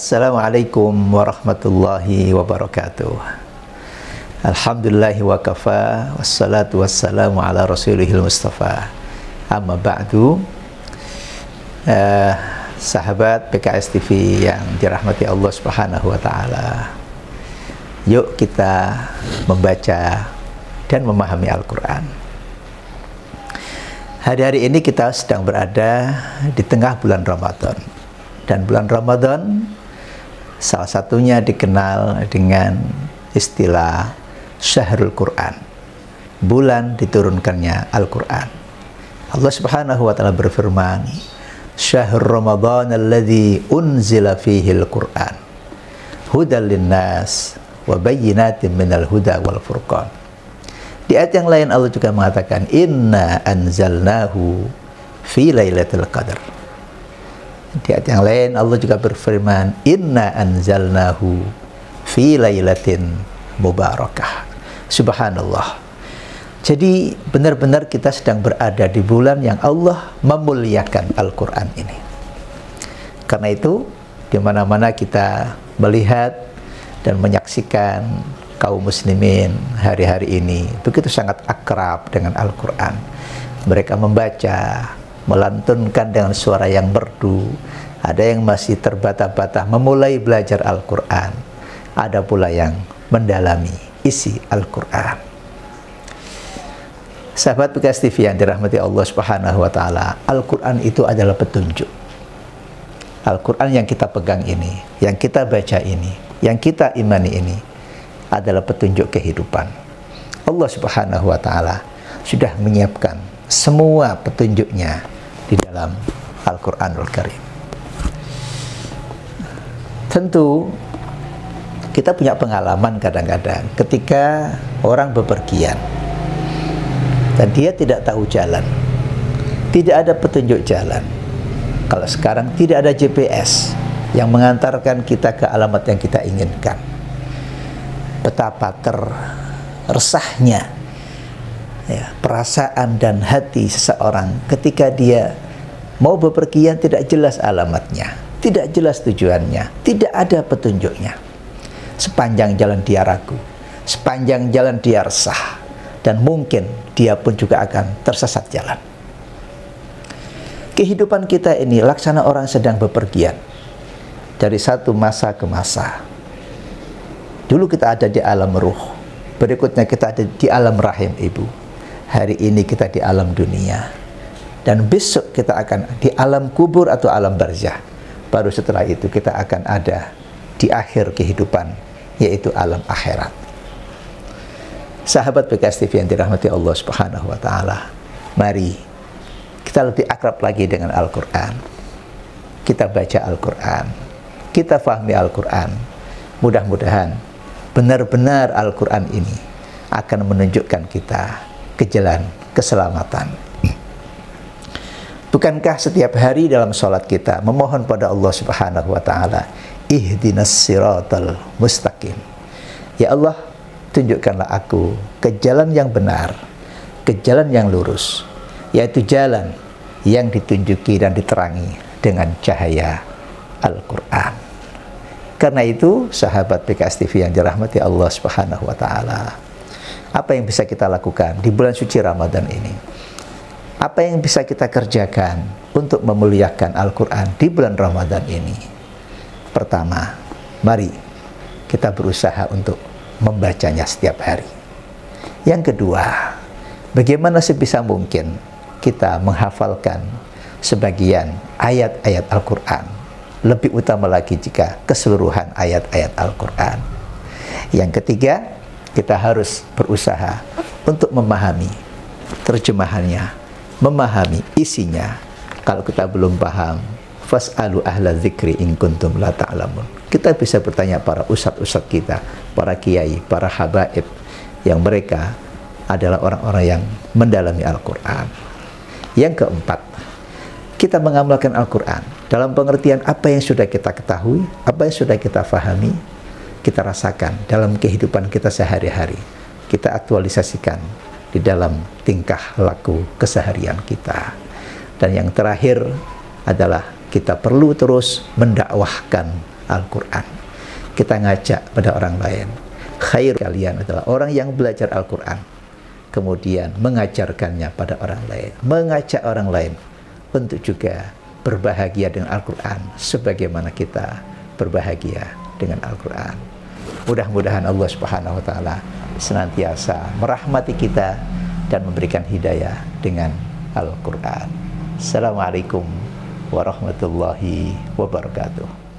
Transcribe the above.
Assalamualaikum warahmatullahi wabarakatuh. Alhamdulillahi wa kafa, wassalatu wassalamu ala rasulihil mustafa. Amma ba'du. Sahabat PKS TV yang dirahmati Allah Subhanahu wa ta'ala, yuk kita membaca dan memahami Al-Quran. Hari-hari ini kita sedang berada di tengah bulan Ramadan. Dan bulan Ramadan salah satunya dikenal dengan istilah Syahrul Quran, bulan diturunkannya Al-Quran. Allah Subhanahu wa ta'ala berfirman, Syahrul Ramadan alladzi unzila fihi Al-Quran hudal linnas wa bayyinatin minal huda wal furqan. Di ayat yang lain Allah juga mengatakan, Inna anzalnahu fi lailatul qadar. Di ayat yang lain Allah juga berfirman, Inna anzalnahu fi lailatin mubarakah. Subhanallah. Jadi benar-benar kita sedang berada di bulan yang Allah memuliakan Al-Quran ini. Karena itu di mana-mana kita melihat dan menyaksikan kaum muslimin hari-hari ini begitu sangat akrab dengan Al-Quran. Mereka membaca, melantunkan dengan suara yang merdu. Ada yang masih terbata-bata memulai belajar Al-Quran. Ada pula yang mendalami isi Al-Quran. Sahabat PKS TV yang dirahmati Allah Subhanahu wa ta'ala, Al-Quran itu adalah petunjuk. Al-Quran yang kita pegang ini, yang kita baca ini, yang kita imani ini adalah petunjuk kehidupan. Allah Subhanahu wa ta'ala sudah menyiapkan semua petunjuknya di dalam Al-Quranul Karim. Tentu kita punya pengalaman kadang-kadang ketika orang bepergian dan dia tidak tahu jalan, tidak ada petunjuk jalan. Kalau sekarang tidak ada GPS yang mengantarkan kita ke alamat yang kita inginkan, betapa resahnya ya, perasaan dan hati seseorang ketika dia mau bepergian tidak jelas alamatnya, tidak jelas tujuannya, tidak ada petunjuknya. Sepanjang jalan dia ragu, sepanjang jalan dia resah, dan mungkin dia pun juga akan tersesat jalan. Kehidupan kita ini laksana orang sedang bepergian dari satu masa ke masa. Dulu kita ada di alam ruh, berikutnya kita ada di alam rahim ibu. Hari ini kita di alam dunia, dan besok kita akan di alam kubur atau alam barzah. Baru setelah itu kita akan ada di akhir kehidupan, yaitu alam akhirat. Sahabat PKS TV yang dirahmati Allah Subhanahu wa ta'ala, mari kita lebih akrab lagi dengan Al-Quran. Kita baca Al-Quran, kita fahami Al-Quran. Mudah-mudahan benar-benar Al-Quran ini akan menunjukkan kita ke jalan keselamatan. Bukankah setiap hari dalam sholat kita memohon pada Allah Subhanahu wa ta'ala, ihdinas siratal mustaqim. Ya Allah, tunjukkanlah aku ke jalan yang benar, ke jalan yang lurus, yaitu jalan yang ditunjuki dan diterangi dengan cahaya Al-Quran. Karena itu, sahabat PKS TV yang dirahmati Allah Subhanahu wa ta'ala, apa yang bisa kita lakukan di bulan suci Ramadan ini? Apa yang bisa kita kerjakan untuk memuliakan Al-Quran di bulan Ramadan ini? Pertama, mari kita berusaha untuk membacanya setiap hari. Yang kedua, bagaimana sebisa mungkin kita menghafalkan sebagian ayat-ayat Al-Quran, lebih utama lagi jika keseluruhan ayat-ayat Al-Quran. Yang ketiga, kita harus berusaha untuk memahami terjemahannya, memahami isinya. Kalau kita belum paham, fas'alu ahla dzikri in kuntum la ta'lamun. Kita bisa bertanya para ustadz-ustadz kita, para kiai, para habaib, yang mereka adalah orang-orang yang mendalami Al-Quran. Yang keempat, kita mengamalkan Al-Quran dalam pengertian apa yang sudah kita ketahui, apa yang sudah kita fahami, kita rasakan dalam kehidupan kita sehari-hari. Kita aktualisasikan di dalam tingkah laku keseharian kita. Dan yang terakhir adalah kita perlu terus mendakwahkan Al-Quran. Kita ngajak pada orang lain. Khair kalian adalah orang yang belajar Al-Quran, kemudian mengajarkannya pada orang lain, mengajak orang lain untuk juga berbahagia dengan Al-Quran sebagaimana kita berbahagia dengan Al-Quran. Mudah-mudahan Allah Subhanahu wa Ta'ala senantiasa merahmati kita dan memberikan hidayah dengan Al-Quran. Assalamualaikum warahmatullahi wabarakatuh.